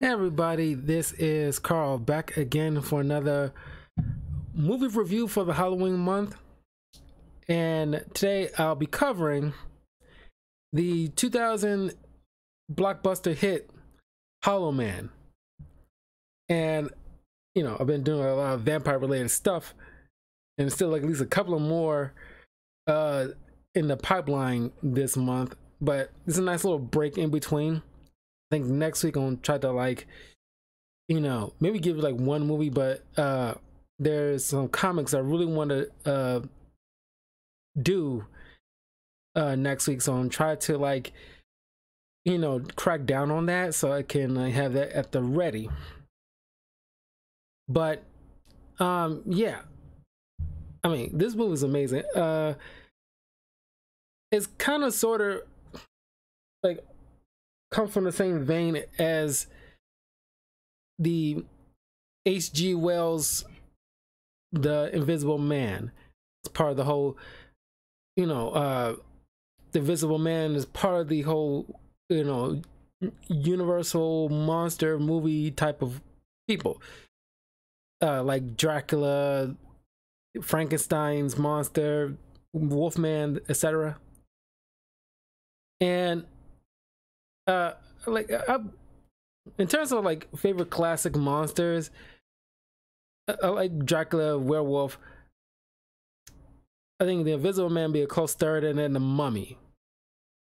Hey everybody, this is Carl back again for another movie review for the Halloween month. And today I'll be covering the 2000 blockbuster hit Hollow Man. And I've been doing a lot of vampire related stuff and still like at least a couple of more in the pipeline this month, but it's a nice little break in between. I think next week I'm gonna try to maybe give like one movie, but there's some comics I really want to do next week, so I'm trying to crack down on that so I can have that at the ready. But yeah, I mean, this movie is amazing. It's kind of sort of like come from the same vein as the H.G. Wells The Invisible Man. It's part of the whole, The Invisible Man is part of the whole, universal monster movie type of people. Like Dracula, Frankenstein's monster, Wolfman, etc. And in terms of like favorite classic monsters, I like Dracula, werewolf. I think the Invisible Man be a close third, and then the Mummy.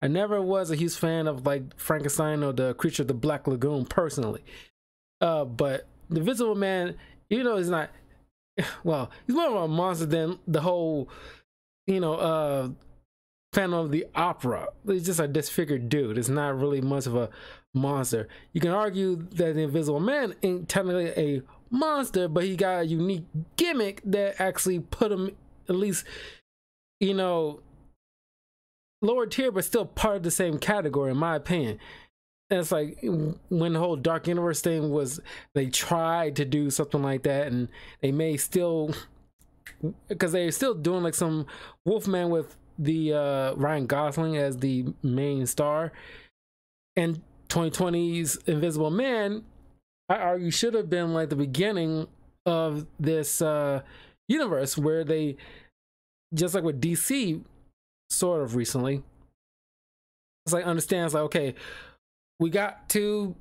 I never was a huge fan of like Frankenstein or the Creature of the Black Lagoon personally, but the Invisible Man, he's not. Well, he's more of a monster than the whole, Phantom of the Opera. He's just a disfigured dude. It's not really much of a monster. You can argue that the Invisible Man ain't technically a monster, but he got a unique gimmick that actually put him at least, lower tier, but still part of the same category, in my opinion. And it's like when the whole Dark Universe thing was, they tried to do something like that, and they may still, because they're still doing like some Wolfman with the Ryan Gosling as the main star, and 2020's Invisible Man, I argue, should have been like the beginning of this universe, where they, just like with DC sort of recently, it's like understands like, okay, we got to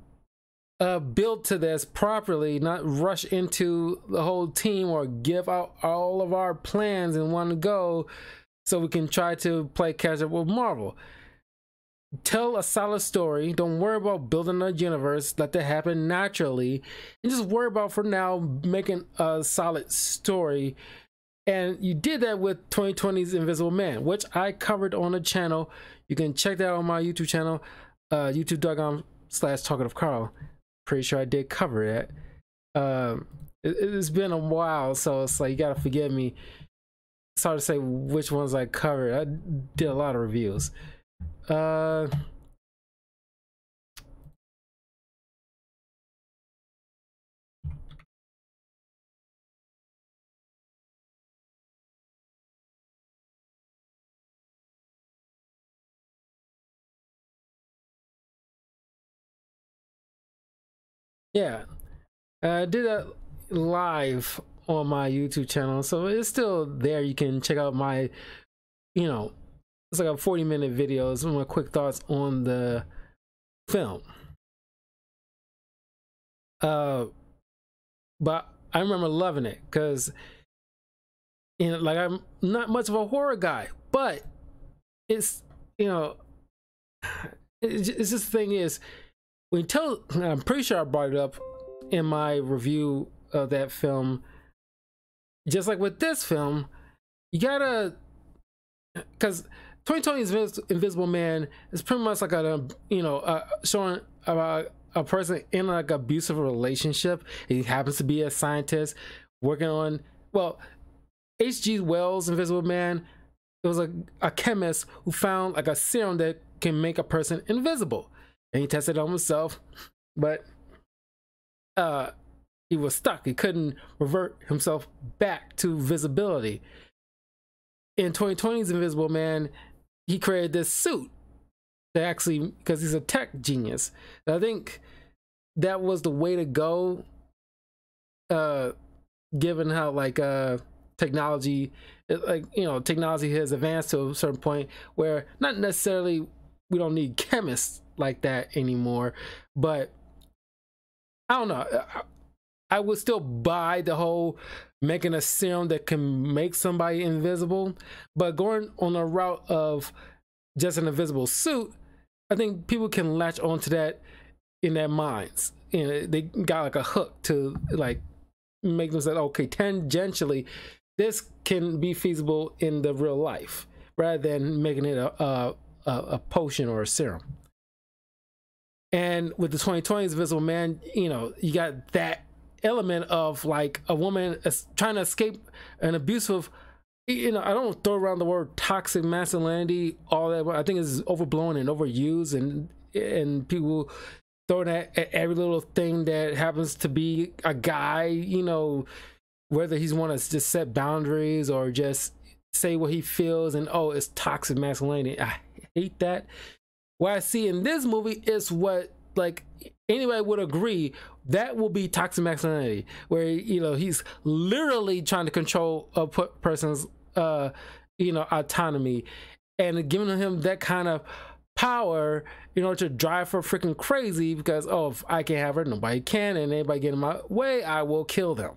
build to this properly, not rush into the whole team or give out all of our plans in one go, so we can try to play catch up with Marvel. Tell a solid story. Don't worry about building a universe. Let that happen naturally. And just worry about, for now, making a solid story. And you did that with 2020's Invisible Man, which I covered on the channel. You can check that out on my YouTube channel, youtube.com/talkativecarl. Pretty sure I did cover that. It's been a while, so it's like, you gotta forgive me. It's hard to say which ones I covered. I did a lot of reviews. Yeah, I did a live on my YouTube channel, so it's still there. You can check out my, it's like a 40-minute video. Some of my quick thoughts on the film. But I remember loving it because, like, I'm not much of a horror guy, but it's, it's just the thing is, I'm pretty sure I brought it up in my review of that film. Just like with this film, you gotta, because 2020's Invisible Man is pretty much like showing about a person in like an abusive relationship. He happens to be a scientist working on, well, H.G. Wells' Invisible Man, it was a chemist who found like a serum that can make a person invisible, and he tested it on himself, but he was stuck. He couldn't revert himself back to visibility. In 2020's Invisible Man, he created this suit that actually, because he's a tech genius, I think that was the way to go, given how like technology, like, you know, technology has advanced to a certain point where not necessarily we don't need chemists like that anymore, but I don't know. I would still buy the whole making a serum that can make somebody invisible, but going on a route of just an invisible suit, I think people can latch onto that in their minds. You know, they got like a hook to like make them say, okay, tangentially, this can be feasible in the real life, rather than making it a potion or a serum. And with the 2020s Invisible Man, you know, you got that element of like a woman trying to escape an abusive, you know, I don't throw around the word toxic masculinity all that, I think it's overblown and overused, and people throwing at every little thing that happens to be a guy, you know, whether he's want to just set boundaries or just say what he feels, and oh, it's toxic masculinity. I hate that. What I see in this movie is what, like, anybody would agree that will be toxic masculinity, where, you know, he's literally trying to control a person's you know, autonomy, and giving him that kind of power in order to drive her freaking crazy, because oh, if I can't have her, nobody can, and anybody get in my way, I will kill them.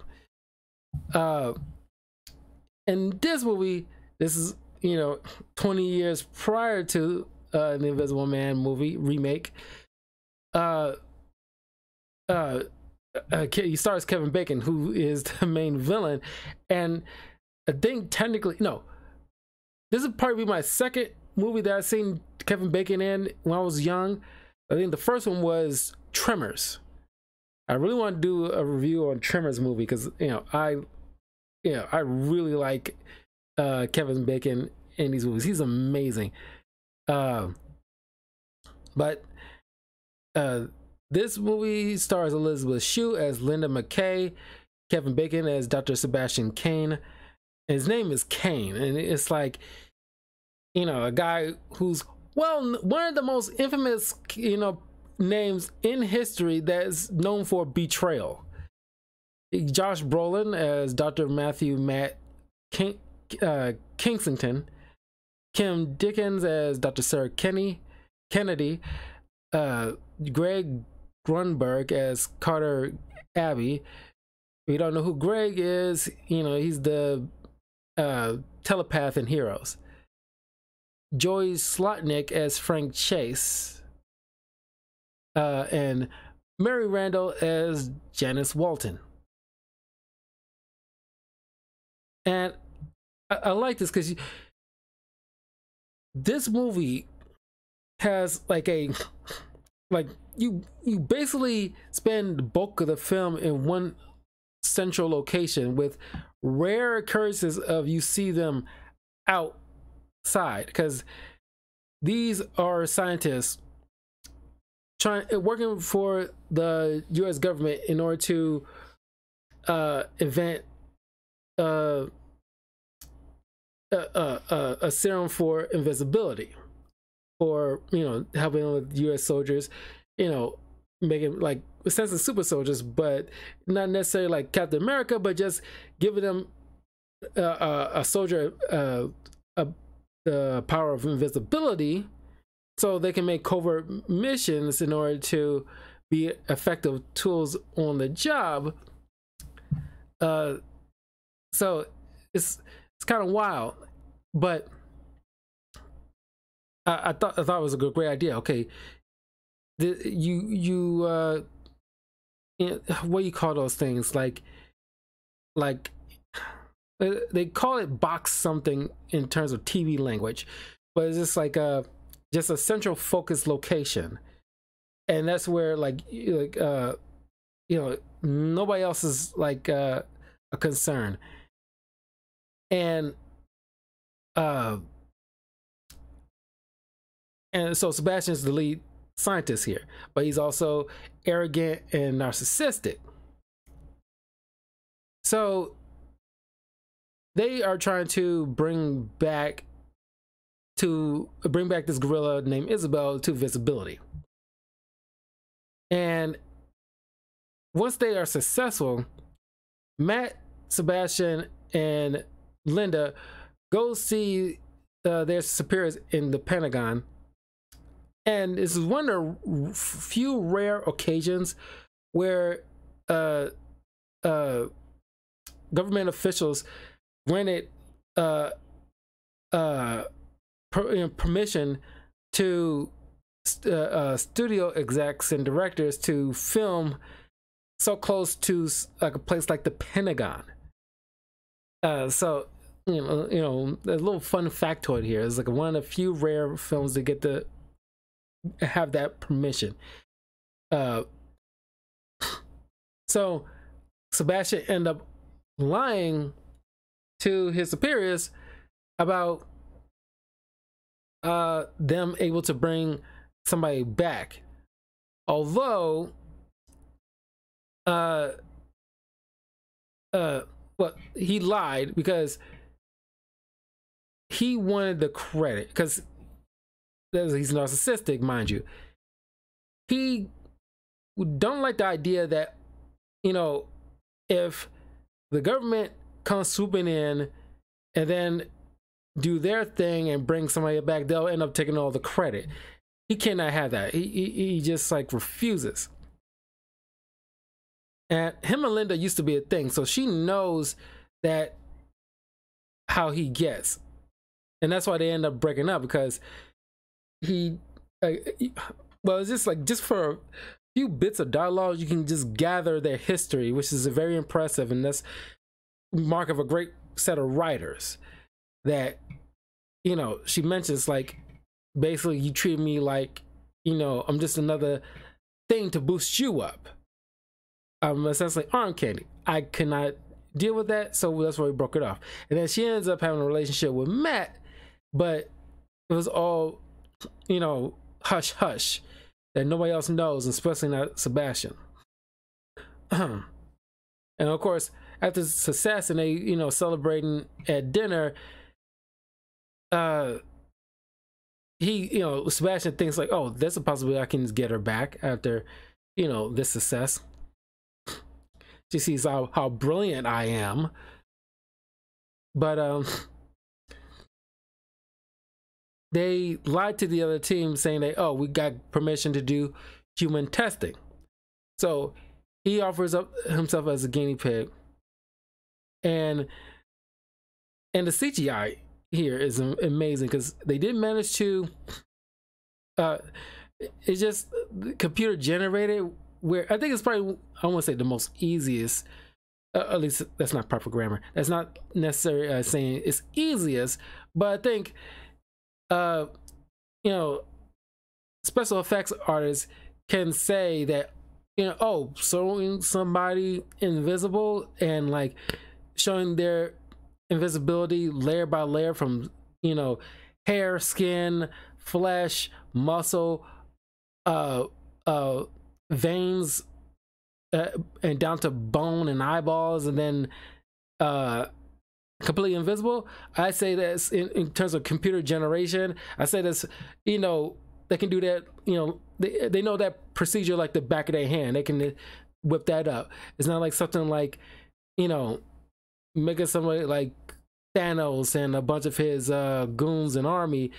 In this movie, this is, you know, 20 years prior to the Invisible Man movie remake. He stars Kevin Bacon, who is the main villain, and I think technically, no, this is probably my second movie that I've seen Kevin Bacon in when I was young. I think the first one was Tremors. I really want to do a review on Tremors movie, because I really like Kevin Bacon in these movies. He's amazing. But this movie stars Elizabeth Shue as Linda McKay, Kevin Bacon as Dr. Sebastian Cain. His name is Cain, and it's like, you know, a guy who's, well, one of the most infamous, you know, names in history that is known for betrayal. Josh Brolin as Dr. Matthew Kingsington, Kim Dickens as Dr. Sarah Kennedy, Greg Grunberg as Carter Abbey. We don't know who Greg is. You know, he's the telepath in Heroes. Joey Slotnick as Frank Chase, and Mary Randall as Janice Walton. And I like this because this movie has like you basically spend the bulk of the film in one central location, with rare occurrences of you see them outside, because these are scientists working for the US government in order to invent a serum for invisibility, or, you know, helping with US soldiers, you know, making like a sense of super soldiers, but not necessarily like Captain America, but just giving them a soldier the power of invisibility, so they can make covert missions in order to be effective tools on the job. So it's kind of wild, but I thought it was a great idea. Okay, you know, what do you call those things? Like they call it box something in terms of TV language, but it's just like just a central focus location, and that's where like you know, nobody else is like a concern. And so Sebastian's the lead scientist here, but he's also arrogant and narcissistic. So they are trying to bring back this gorilla named Isabel to visibility. And once they are successful, Matt, Sebastian, and Linda go see their superiors in the Pentagon. And this is one of the few rare occasions where government officials granted permission to studio execs and directors to film so close to like a place like the Pentagon. So you know, a little fun factoid here. It's like one of the few rare films to get to have that permission. So Sebastian ended up lying to his superiors about them able to bring somebody back, although well, he lied because he wanted the credit, because he's narcissistic, mind you. He don't like the idea that, you know, if the government comes swooping in and then do their thing and bring somebody back, they'll end up taking all the credit. He cannot have that. He just like refuses. And him and Linda used to be a thing, so she knows that how he gets, and that's why they end up breaking up, because well, it's just like, just for a few bits of dialogue, you can just gather their history, which is very impressive, and that's mark of a great set of writers. That, you know, she mentions like, basically, you treat me like, you know, I'm just another thing to boost you up. I'm essentially arm candy. I cannot deal with that, so that's why we broke it off. And then she ends up having a relationship with Matt, but it was all, you know, hush hush, that nobody else knows, especially not Sebastian. And of course, after success and they, you know, celebrating at dinner, he, you know, Sebastian thinks like, oh, there's a possibility I can get her back after, you know, this success. She sees how brilliant I am. But they lied to the other team, saying that, oh, we got permission to do human testing. So he offers up himself as a guinea pig. And the CGI here is amazing, because they did manage to it's just computer generated, where I think it's probably, I won't say the most easiest, at least that's not proper grammar, that's not necessarily saying it's easiest, but I think you know, special effects artists can say that, you know, oh, showing somebody invisible and like showing their invisibility layer by layer, from, you know, hair, skin, flesh, muscle, veins, and down to bone and eyeballs, and then completely invisible. I say that's in terms of computer generation, I say that's, you know, they can do that, you know, they know that procedure like the back of their hand. They can whip that up. It's not like something like, you know, making somebody like Thanos and a bunch of his goons and army,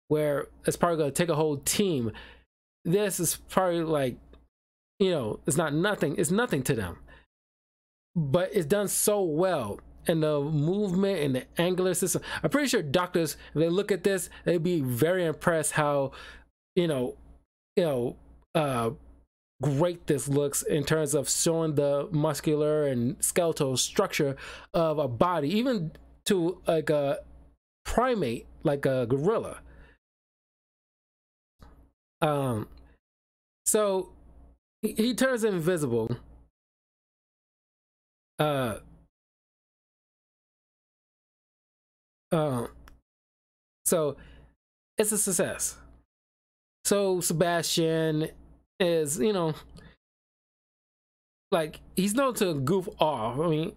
where it's probably going to take a whole team. This is probably like, you know, it's nothing to them, but it's done so well. And the movement and the angular system, I'm pretty sure doctors, if they look at this, they'd be very impressed how, great this looks in terms of showing the muscular and skeletal structure of a body, even to like a primate, like a gorilla. So he turns invisible. So it's a success. So Sebastian is, you know, like, he's known to goof off. I mean,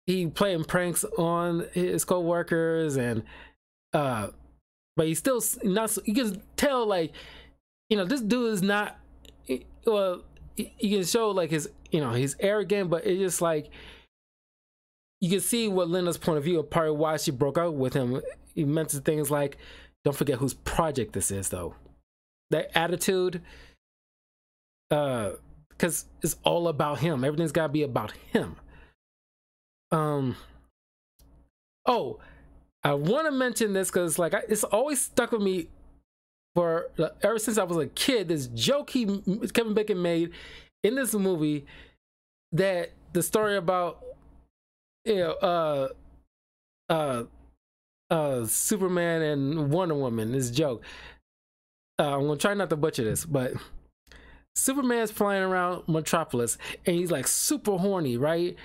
he playing pranks on his co-workers, and but he's still not, you can tell, like, you know, this dude is not, well, you can show like his, he's arrogant, but it's just like you can see what Linda's point of view of part of why she broke out with him. He mentions things like, don't forget whose project this is, though. That attitude, because it's all about him. Everything's got to be about him. Oh, I want to mention this because like it's always stuck with me for ever since I was a kid. This joke Kevin Bacon made in this movie, that the story about Superman and Wonder Woman. This joke. I'm gonna try not to butcher this, but Superman's flying around Metropolis and he's like super horny, right?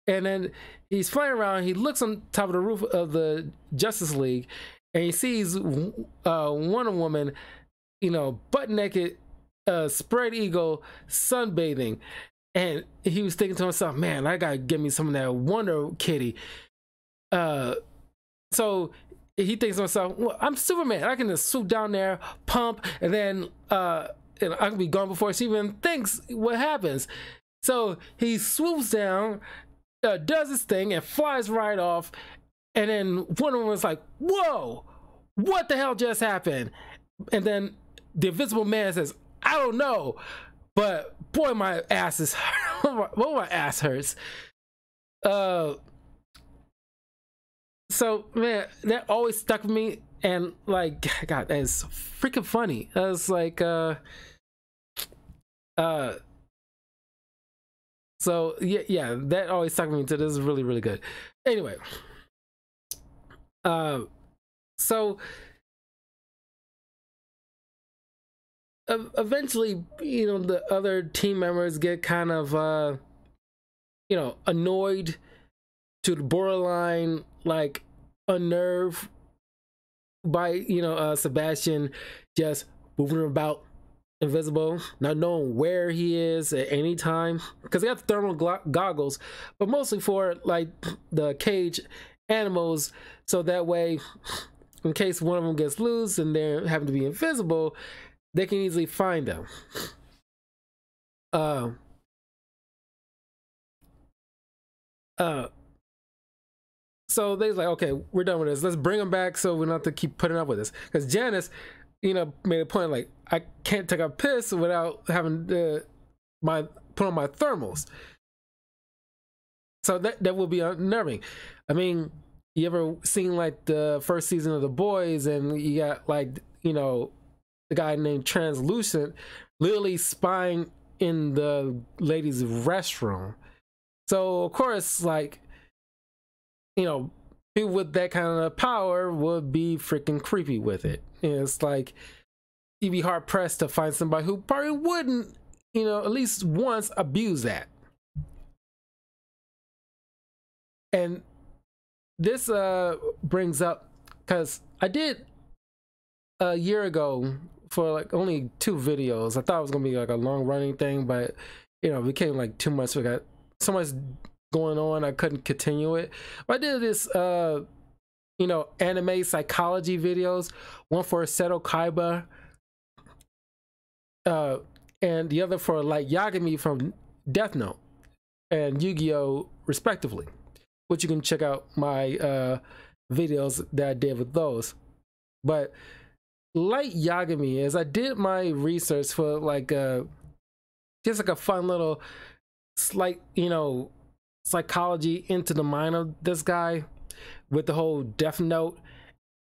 And then he's flying around, he looks on top of the roof of the Justice League and he sees Wonder Woman, butt naked, spread eagle, sunbathing. And he was thinking to himself, man, I gotta get me some of that Wonder Kitty. So he thinks to himself, well, I'm Superman. I can just swoop down there, pump, and then I can be gone before she even thinks what happens. So he swoops down, does his thing, and flies right off. And then Wonder Woman's like, whoa, what the hell just happened? And then the Invisible Man says, I don't know, but boy, my ass is hurt. Well, my ass hurts. So man, that always stuck with me, and like, God, that is freaking funny. I was like, so yeah, that always stuck with me. So this is really, really good. Anyway, so eventually, the other team members get kind of, annoyed to the borderline, like unnerved by, Sebastian just moving about invisible, not knowing where he is at any time, because they got the thermal goggles, but mostly for like the cage animals, so that way in case one of them gets loose and they're having to be invisible, they can easily find them. So they're like, okay, we're done with this. Let's bring them back so we don't have to keep putting up with this. Because Janice, made a point like, I can't take a piss without having put on my thermals. So that will be unnerving. I mean, you ever seen like the first season of The Boys, and you got like, the guy named Translucent literally spying in the ladies' restroom. So of course, like, people with that kind of power would be freaking creepy with it. It's like you'd be hard pressed to find somebody who probably wouldn't, at least once abuse that. And this brings up, because I did a year ago for like only 2 videos. I thought it was gonna be like a long running thing, but it became like too much. We got so much going on, I couldn't continue it. But I did this anime psychology videos, one for Seto Kaiba, and the other for like Yagami from Death Note and Yu-Gi-Oh respectively, which you can check out my videos that I did with those. But like Yagami, as I did my research for like just like a fun little slight psychology into the mind of this guy with the whole Death Note,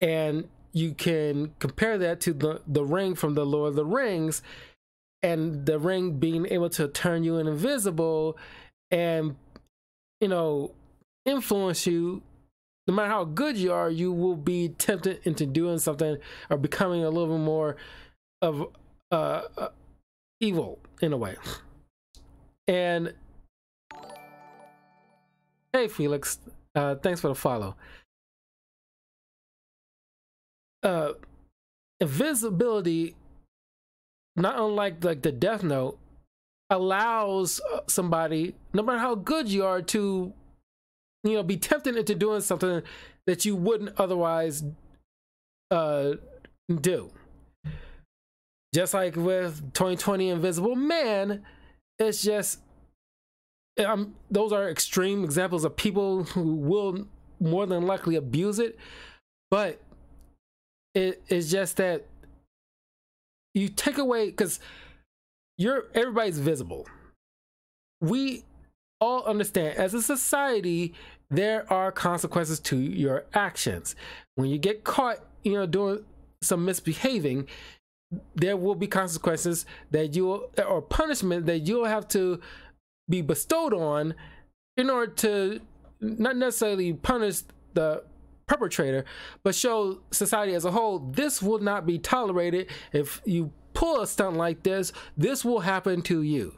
and you can compare that to the ring from the Lord of the Rings, and the ring being able to turn you invisible and influence you. No matter how good you are, you will be tempted into doing something or becoming a little bit more of evil in a way. And hey Felix, thanks for the follow. Invisibility, not unlike like the Death Note, allows somebody, no matter how good you are, to be tempted into doing something that you wouldn't otherwise do. Just like with 2020 Invisible Man, it's just those are extreme examples of people who will more than likely abuse it, but it's just that you take away, because everybody's visible. We all understand as a society there are consequences to your actions. When you get caught, doing some misbehaving, there will be consequences that or punishment that you'll have to be bestowed on in order to not necessarily punish the perpetrator, but show society as a whole, this will not be tolerated. If you pull a stunt like this, this will happen to you.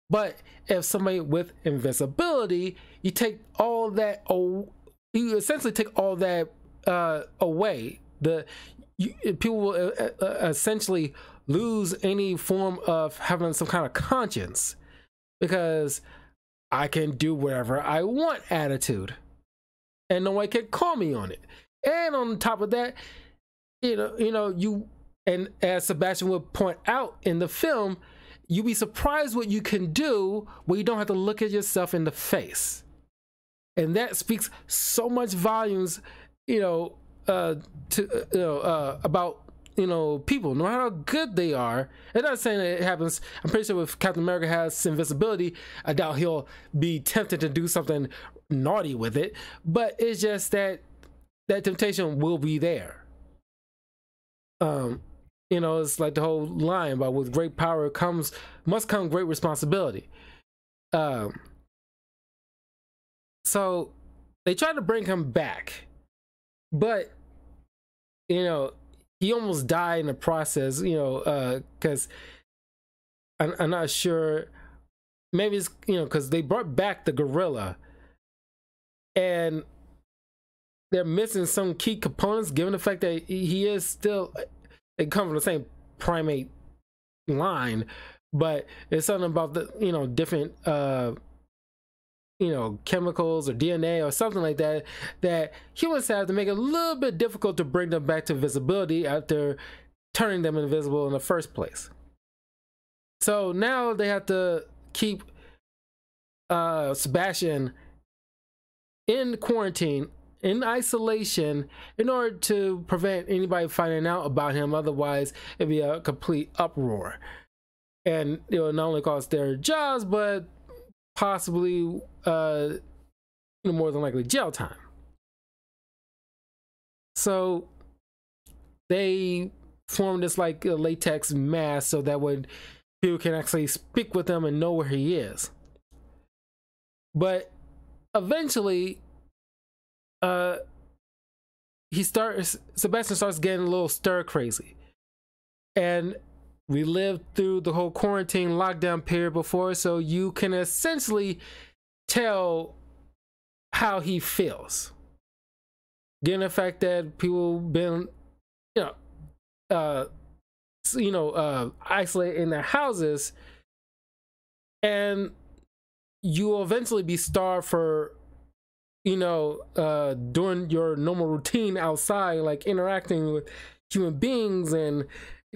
But if somebody with invisibility, you take all that, you essentially take all that away. People will essentially lose any form of having some kind of conscience, because I can do whatever I want attitude, and no one can call me on it. And on top of that, and as Sebastian would point out in the film, you'd be surprised what you can do when you don't have to look at yourself in the face. And that speaks so much volumes, about people, no matter how good they are. I'm not saying that it happens. I'm pretty sure if Captain America has invisibility, I doubt he'll be tempted to do something naughty with it. But it's just that temptation will be there. It's like the whole line about with great power must come great responsibility. So they tried to bring him back, but he almost died in the process, because I'm not sure. Maybe it's, because they brought back the gorilla and they're missing some key components, given the fact that he is still, they come from the same primate line, but it's something about the, different, chemicals or DNA or something like that humans have to make it a little bit difficult to bring them back to visibility after turning them invisible in the first place. So now they have to keep Sebastian in quarantine, in isolation, in order to prevent anybody finding out about him. Otherwise, it'd be a complete uproar, and it will not only cost their jobs, but possibly more than likely jail time. So they formed this like a latex mask so that when people can actually speak with him and know where he is. But eventually Sebastian starts getting a little stir crazy, and we lived through the whole quarantine lockdown period before, so you can essentially tell how he feels, given the fact that people been isolated in their houses, and you will eventually be starved for doing your normal routine outside, like interacting with human beings and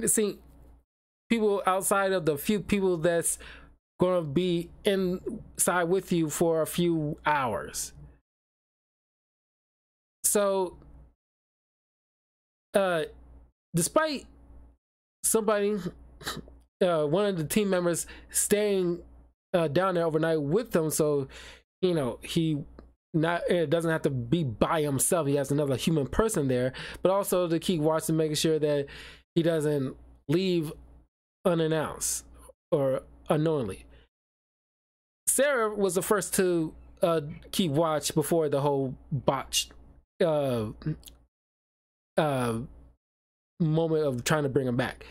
seeing people outside of the few people that's gonna be inside with you for a few hours. So despite somebody one of the team members staying down there overnight with them, so he doesn't have to be by himself, he has another human person there, but also to keep watching, making sure that he doesn't leave unannounced or unknowingly. Sarah was the first to keep watch before the whole botched moment of trying to bring him back.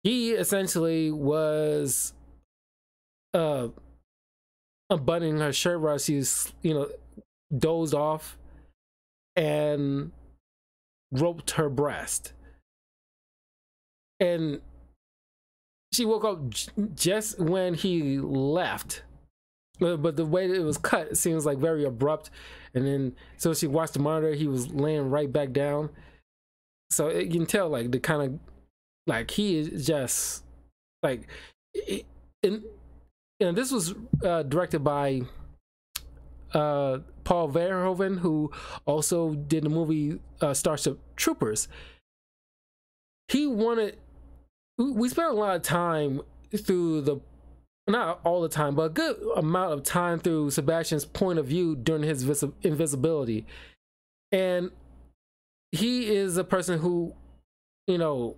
He essentially was unbuttoning her shirt while she's dozed off and roped her breast, and she woke up just when he left. But the way that it was cut, it seems like very abrupt. And then, so she watched the monitor, he was laying right back down. So you can tell, like, the kind of, like, he is just, like, and this was directed by Paul Verhoeven, who also did the movie Starship Troopers. He wanted, we spent a lot of time through the, not all the time, but a good amount of time through Sebastian's point of view during his invisibility. And he is a person who, you know,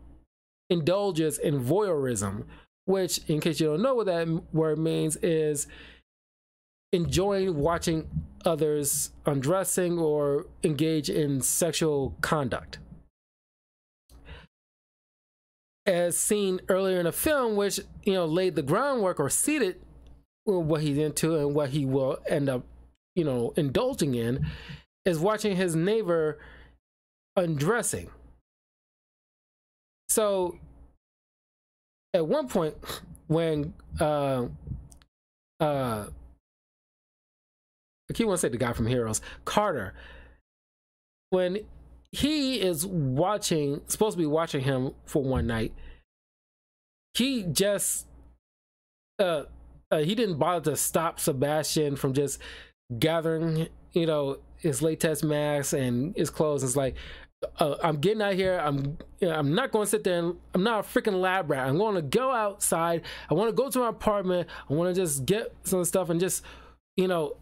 indulges in voyeurism, which, in case you don't know what that word means, is enjoying watching others undressing or engage in sexual conduct. As seen earlier in the film, which, you know, laid the groundwork or seeded what he's into and what he will end up, you know, indulging in, is watching his neighbor undressing. So at one point when I keep wanting to say the guy from Heroes, Carter, when he is watching, supposed to be watching him for one night, he just he didn't bother to stop Sebastian from just gathering, you know, his latex mask and his clothes. It's like, I'm getting out here. I'm not going to sit there and I'm not a freaking lab rat. I'm going to go outside. I want to go to my apartment. I want to just get some stuff and just, you know,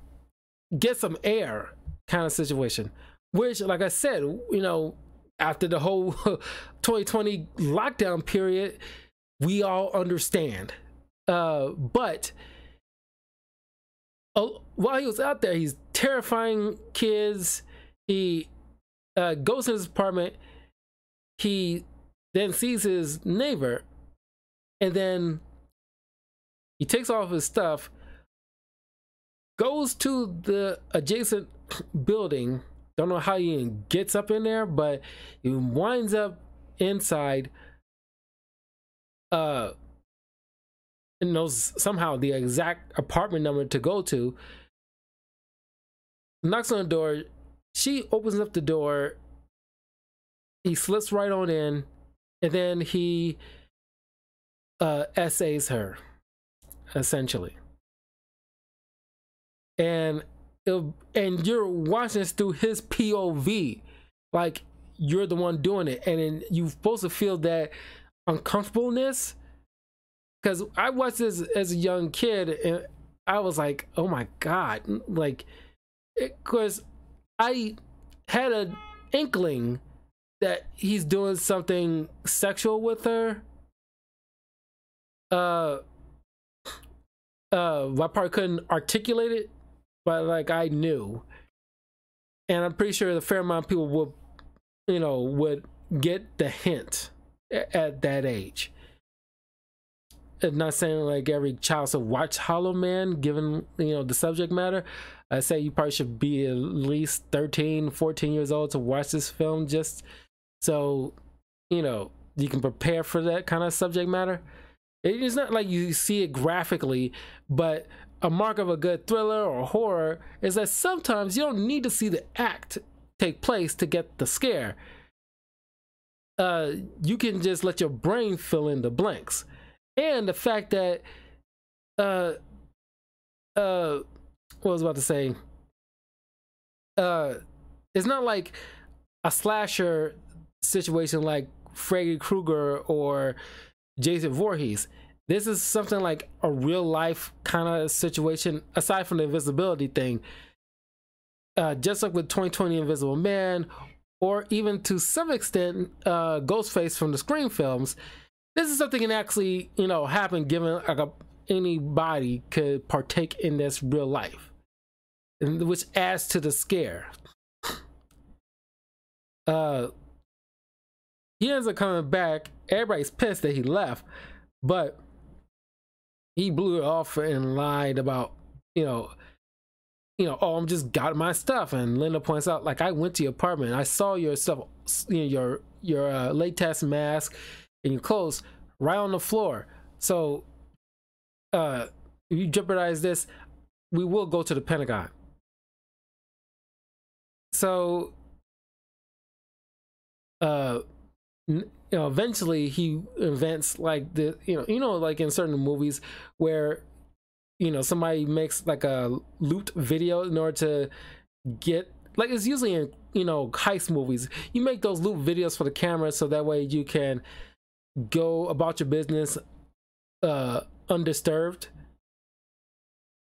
get some air kind of situation. Which, like I said, you know, after the whole 2020 lockdown period, we all understand. But while he was out there, he's terrifying kids. He goes in his apartment. He then sees his neighbor, and then he takes off his stuff, goes to the adjacent building. Don't know how he even gets up in there, but he winds up inside. And knows somehow the exact apartment number to go to. Knocks on the door. She opens up the door. He slips right on in, and then he essays her, essentially. And you're watching this through his POV, like you're the one doing it, and then you're supposed to feel that uncomfortableness. Because I watched this as a young kid, and I was like, "Oh my god!" Like, because I had an inkling that he's doing something sexual with her. I probably couldn't articulate it, but like I knew, and I'm pretty sure a fair amount of people would, you know, would get the hint at that age. I'm not saying like every child should watch Hollow Man, given, you know, the subject matter. I say you probably should be at least 13, 14 years old to watch this film, just so, you know, you can prepare for that kind of subject matter. It's not like you see it graphically, but a mark of a good thriller or horror is that sometimes you don't need to see the act take place to get the scare. You can just let your brain fill in the blanks. And the fact that what was I about to say? It's not like a slasher situation like Freddy Krueger or Jason Voorhees. This is something like a real life kind of situation, aside from the invisibility thing. Just like with 2020 Invisible Man, or even to some extent Ghostface from the Scream films. This is something that can actually, you know, happen, given like anybody could partake in this real life, and which adds to the scare. He ends up coming back. Everybody's pissed that he left, but he blew it off and lied about, oh, I'm just got my stuff. And Linda points out, like, I went to your apartment, I saw your stuff, your latex mask and your clothes right on the floor. So if you jeopardize this, we will go to the Pentagon. So eventually he invents like the like in certain movies where somebody makes like a looped video in order to get, like, it's usually in heist movies, you make those loop videos for the camera so that way you can go about your business undisturbed.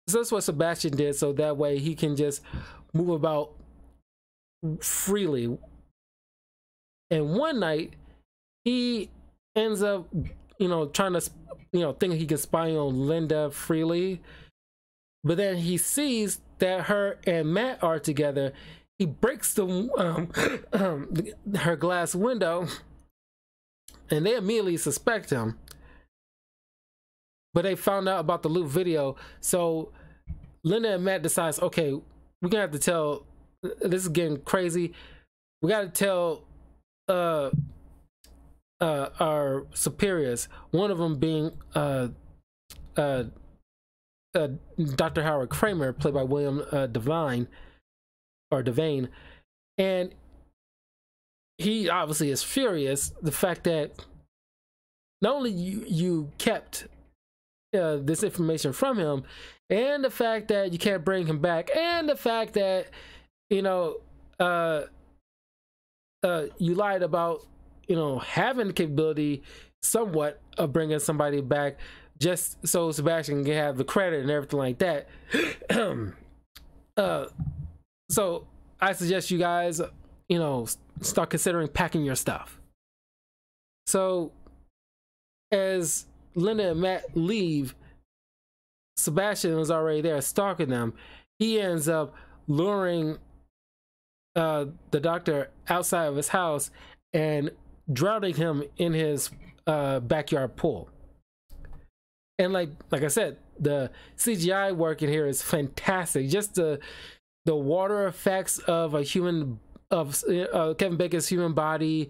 So that's what Sebastian did, so that way he can just move about freely. And one night he ends up trying to thinking he can spy on Linda freely, but then he sees that her and Matt are together. He breaks the her glass window, and they immediately suspect him. But they found out about the loop video, so Linda and Matt decides, okay, we're gonna have to tell. This is getting crazy. We gotta tell our superiors. One of them being Dr. Howard Kramer, played by William Devane, and he obviously is furious. The fact that not only you kept this information from him, and the fact that you can't bring him back, and the fact that you lied about having the capability somewhat of bringing somebody back just so Sebastian can have the credit and everything like that. So I suggest you guys start considering packing your stuff. So as Linda and Matt leave, Sebastian was already there stalking them. He ends up luring the doctor outside of his house and drowning him in his backyard pool. And like I said, the CGI work in here is fantastic. Just the water effects of Kevin Bacon's human body,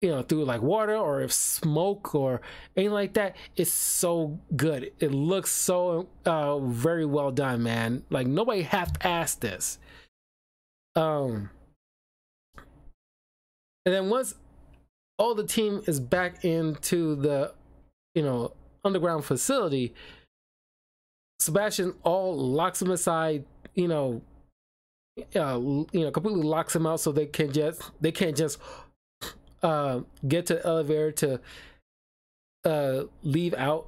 through like water or if smoke or anything like that, it's so good. It looks so very well done, man. Like nobody half-assed this. And then once all the team is back into the underground facility, Sebastian locks him aside, completely locks him out so they can't just get to the elevator to leave out.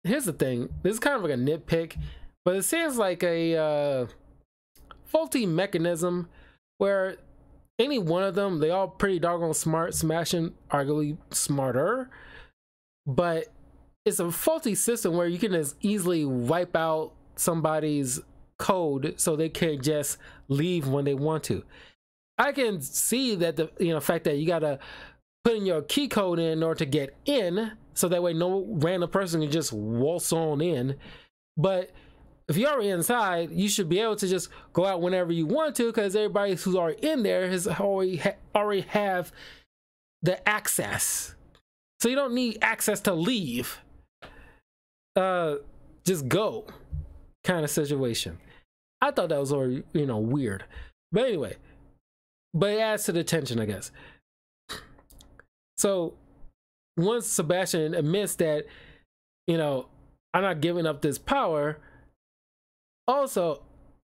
Here's the thing, this is kind of like a nitpick, but it seems like a faulty mechanism where any one of them, they all pretty doggone smart. Sebastian arguably smarter, but it's a faulty system where you can as easily wipe out somebody's code so they can't just leave when they want to. I can see that the fact that you gotta put in your key code in order to get in, so that way no random person can just waltz on in. But if you're already inside, you should be able to just go out whenever you want to, because everybody who's already in there has already have the access. So you don't need access to leave. Just go kind of situation. I thought that was already, weird. But anyway, but it adds to the tension, I guess. So once Sebastian admits that, I'm not giving up this power, also,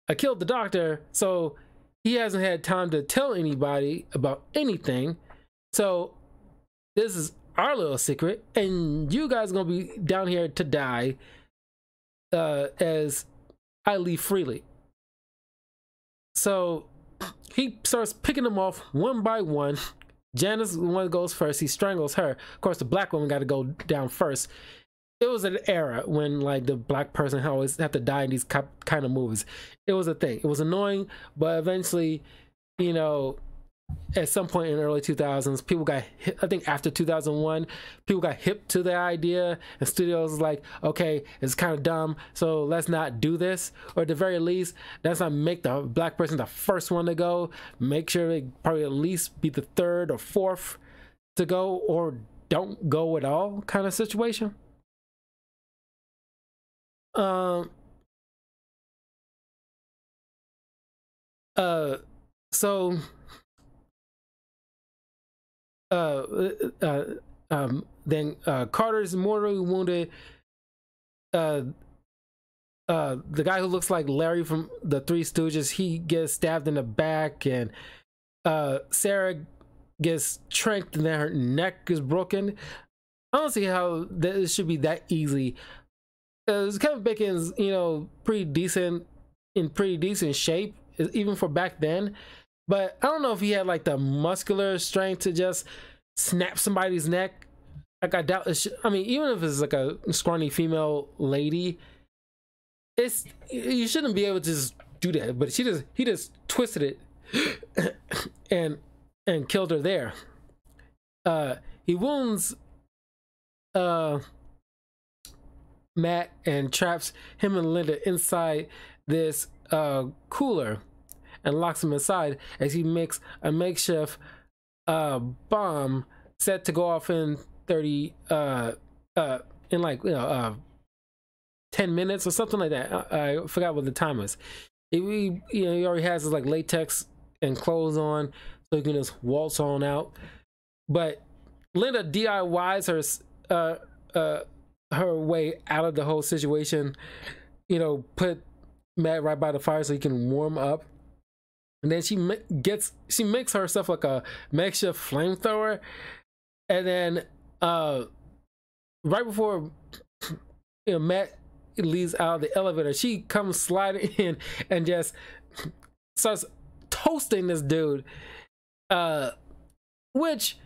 I killed the doctor, so he hasn't had time to tell anybody about anything. So this is our little secret, and you guys are gonna be down here to die as I leave freely. So he starts picking them off one by one. Janice the one that goes first. He strangles her. Of course, the black woman got to go down first. It was an era when like the black person always have to die in these kind of movies. It was a thing. It was annoying, but eventually, at some point in the early 2000s, people got hit. I think after 2001, people got hip to the idea, and studios was like, okay, it's kind of dumb, so let's not do this, or at the very least, let's not make the black person the first one to go. Make sure they probably at least be the third or fourth to go, or don't go at all, kind of situation. So Then Carter's mortally wounded. The guy who looks like Larry from the Three Stooges, he gets stabbed in the back, and Sarah gets tranked and then her neck is broken. I don't see how it should be that easy. Kevin Bacon's, you know, pretty decent shape, even for back then. But I don't know if he had like the muscular strength to just snap somebody's neck. Like, I doubt it. I mean, even if it's like a scrawny female lady, you shouldn't be able to just do that. But he just twisted it and killed her there. He wounds Matt and traps him and Linda inside this cooler and locks him inside as he makes a makeshift bomb set to go off in 30 in like 10 minutes or something like that. I forgot what the time is. He already has his like latex and clothes on, so he can just waltz on out. But Linda DIYs her way out of the whole situation. You know, put Matt right by the fire so he can warm up, and then she makes herself like a makeshift flamethrower, and then right before Matt leaves out of the elevator, she comes sliding in and just starts toasting this dude, which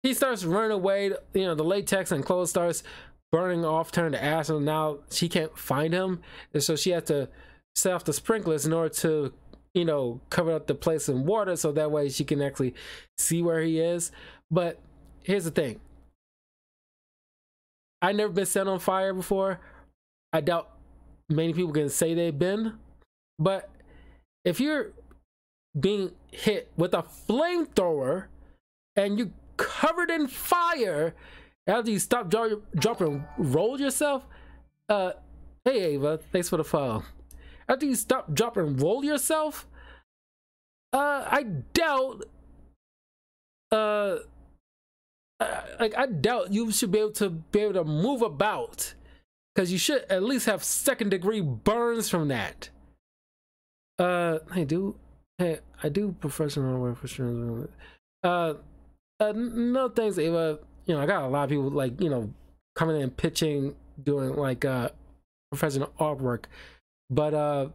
he starts running away. You know, the latex and clothes starts burning off, turning to ash, and now she can't find him, and so she has to set off the sprinklers in order to, you know, cover up the place in water so that way she can actually see where he is. But here's the thing, I've never been set on fire before. I doubt many people can say they've been, but if you're being hit with a flamethrower and you covered in fire after you stop, drop, and roll yourself, hey Ava, thanks for the follow. After you stop, drop, and roll yourself, I doubt I doubt you should be able to move about, because you should at least have second-degree burns from that. I do professional work for sure. No thanks, Ava. You know, I got a lot of people like, you know, coming in and pitching, doing like professional artwork. But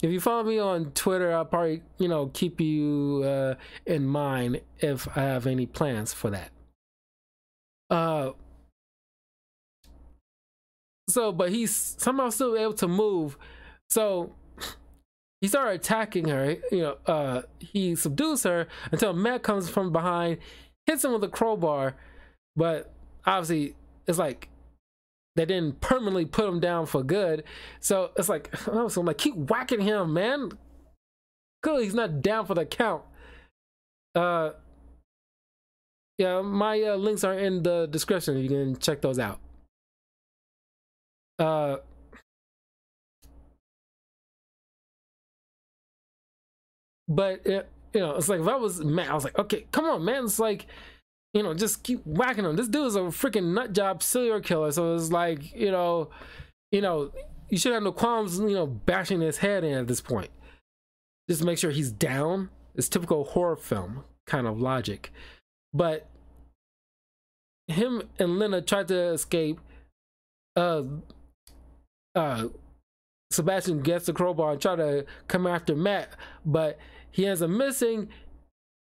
if you follow me on Twitter, I'll probably, you know, keep you in mind if I have any plans for that. But he's somehow still able to move. So he started attacking her. You know, he subdues her until Matt comes from behind, hits him with a crowbar. But obviously, it's like they didn't permanently put him down for good. So it's like, so I'm like, keep whacking him, man. Clearly, he's not down for the count. Yeah, my links are in the description. You can check those out. But you know, it's like, if I was Matt, I was like, okay, come on, man. It's like, you know, just keep whacking him. This dude is a freaking nut job serial killer. So it's like, you know, you should have no qualms, you know, bashing his head in at this point. Just make sure he's down. It's typical horror film kind of logic. But him and Linda tried to escape. Sebastian gets the crowbar and try to come after Matt, but he ends up missing.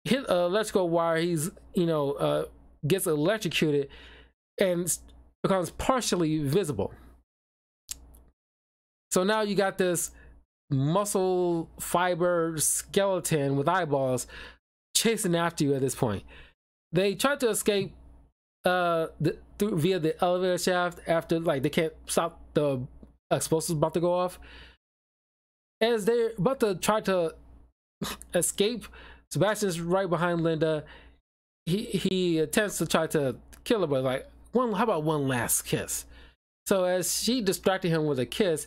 Hit an electrical wire. He's, you know, gets electrocuted and becomes partially visible. So now you got this muscle fiber skeleton with eyeballs chasing after you at this point. They tried to escape via the elevator shaft after, like, they can't stop the explosives about to go off. As they're about to try to escape, Sebastian's right behind Linda. He attempts to try to kill her, but like, how about one last kiss? So as she distracted him with a kiss,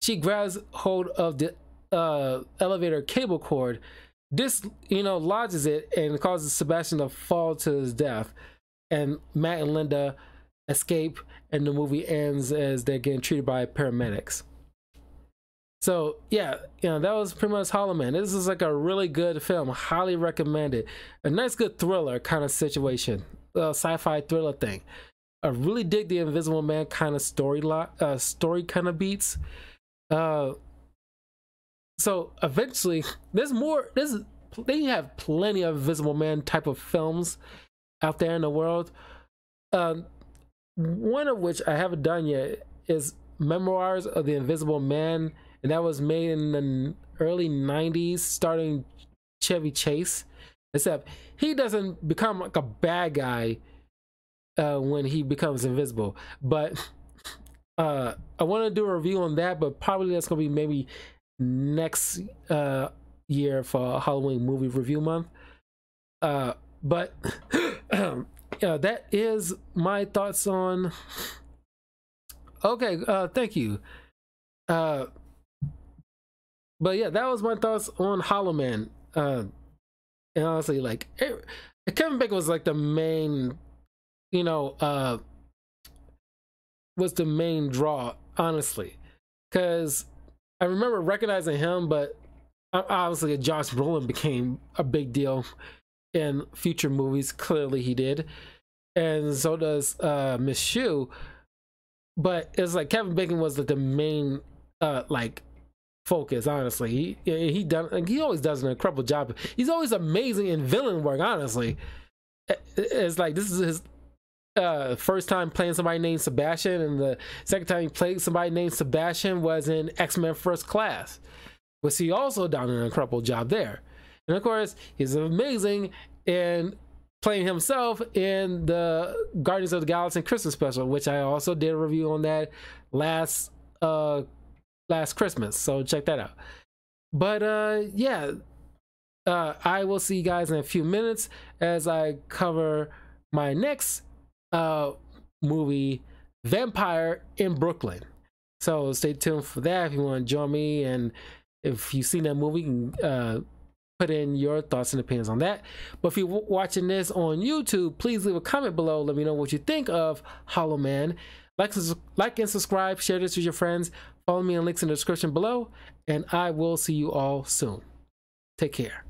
she grabs hold of the elevator cable cord. This, you know, lodges it and causes Sebastian to fall to his death. and Matt and Linda escape, and the movie ends as they're getting treated by paramedics. So yeah, that was pretty much Hollow Man. This is like a really good film. Highly recommend it. A nice, good thriller kind of situation, sci-fi thriller thing. I really dig the Invisible Man kind of story kind of beats. So eventually, there's more. They have plenty of Invisible Man type of films out there in the world. One of which I haven't done yet is Memoirs of the Invisible Man, and that was made in the early 90s, starring Chevy Chase. Except he doesn't become like a bad guy when he becomes invisible. But I want to do a review on that, but probably that's gonna be maybe next year for Halloween movie review month. But yeah, that is my thoughts on. Okay, thank you. But yeah, that was my thoughts on Hollow Man. And honestly, like Kevin Bacon was like the main, was the main draw, honestly, because I remember recognizing him, but obviously Josh Brolin became a big deal in future movies. Clearly he did, and so does Miss Shu. But it's like Kevin Bacon was like the main like focus, honestly. He always does an incredible job. He's always amazing in villain work, honestly. It's like this is his first time playing somebody named Sebastian, and the second time he played somebody named Sebastian was in X-Men First Class, which he also done an incredible job there. And of course, he's amazing in playing himself in the Guardians of the Galaxy Christmas special, which I also did a review on that last Christmas, so check that out. But yeah, I will see you guys in a few minutes as I cover my next movie, Vampire in Brooklyn. So stay tuned for that if you want to join me, and if you've seen that movie, you can put in your thoughts and opinions on that. But if you're watching this on YouTube, please leave a comment below. Let me know what you think of Hollow Man. Like and subscribe, share this with your friends, follow me on links in the description below, and I will see you all soon. Take care.